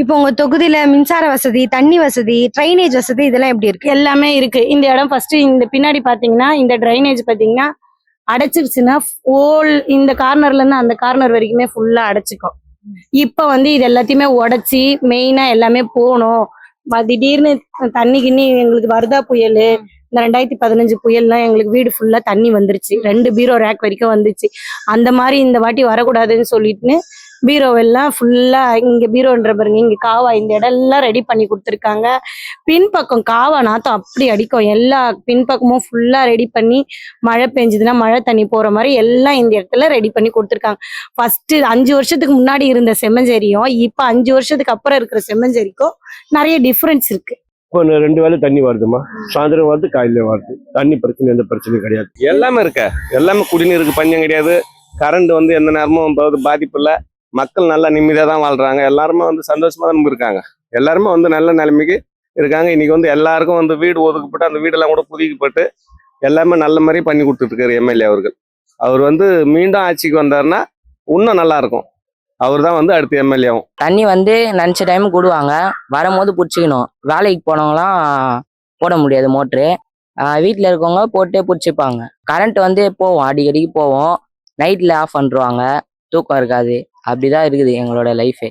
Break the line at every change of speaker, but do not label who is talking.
இப்போ உங்க தொகுதியில மின்சார வசதி, தண்ணி வசதி, ட்ரைனேஜ் வசதி இதெல்லாம் எப்படி இருக்கு?
எல்லாமே இருக்கு. இந்த இடம் ஃபர்ஸ்ட் இந்த பின்னாடி பாத்தீங்கன்னா இந்த ட்ரைனேஜ் பாத்தீங்கன்னா அடைச்சிருச்சுன்னா இந்த கார்னர்ல இருந்து அந்த கார்னர் வரைக்குமே ஃபுல்லா அடைச்சிக்கும். இப்ப இது எல்லாத்தையுமே உடைச்சி மெயினா எல்லாமே போகணும். திடீர்னு தண்ணி கிண்ணி எங்களுக்கு வருதா புயல், இந்த 2015 புயல்லாம் எங்களுக்கு வீடு ஃபுல்லா தண்ணி வந்துருச்சு. 2 பீரோ ரேக் வரைக்கும் வந்துச்சு. அந்த மாதிரி இந்த வாட்டி வரக்கூடாதுன்னு சொல்லிட்டு பீரோவெல்லாம் ஃபுல்லா இங்க பீரோன்ற பாருங்க, இங்க காவா இந்த இடம் எல்லாம் ரெடி பண்ணி கொடுத்துருக்காங்க. பின்பக்கம் காவா நாத்தம் அப்படி அடிக்கும். எல்லா பின்பக்கமும் ஃபுல்லா ரெடி பண்ணி மழை பெஞ்சதுன்னா மழை தண்ணி போற மாதிரி எல்லாம் இந்த இடத்துல ரெடி பண்ணி கொடுத்துருக்காங்க. ஃபர்ஸ்ட் 5 வருஷத்துக்கு முன்னாடி இருந்த செம்மஞ்சேரியும் இப்ப 5 வருஷத்துக்கு அப்புறம் இருக்கிற செம்மஞ்சேரிக்கும் நிறைய டிஃபரன்ஸ் இருக்கு.
இப்போ 2 வேளை தண்ணி வருதுமா, சாயந்தரம் வருது, காலையில வருது. தண்ணி பிரச்சனை எந்த பிரச்சனையும் கிடையாது.
எல்லாமே இருக்க, எல்லாமே குடிநீருக்கு பஞ்சம் கிடையாது. கரண்ட் எந்த நேரமும் பாதிப்பு இல்லை. மக்கள் நல்லா நிம்மதியாக தான் வாழ்றாங்க. எல்லாருமே சந்தோஷமா தான் இருக்காங்க. எல்லாருமே நல்ல நிலைமைக்கு இருக்காங்க. இன்னைக்கு எல்லாருக்கும் வீடு ஒதுக்கப்பட்டு அந்த வீடெல்லாம் கூட புதுக்கப்பட்டு எல்லாமே நல்ல மாதிரி பண்ணி கொடுத்துட்டு இருக்காரு எம்எல்ஏ அவர்கள். அவர் மீண்டும் ஆட்சிக்கு வந்தாருன்னா இன்னும் நல்லா இருக்கும். அவர் தான் அடுத்த எம்எல்ஏவும்.
தண்ணி நினச்ச டைம் கூடுவாங்க, வரும்போது பிடிச்சிக்கணும். வேலைக்கு போனவங்களாம் போட முடியாது மோட்ரு. வீட்டில் இருக்கவங்க போட்டே பிடிச்சிப்பாங்க. கரண்ட் போவோம், அடிக்கடிக்கு போவோம். நைட்டில் ஆஃப் பண்ணிருவாங்க, தூக்கம் இருக்காது. அப்படிதான் இருக்குது எங்களோட லைஃபே.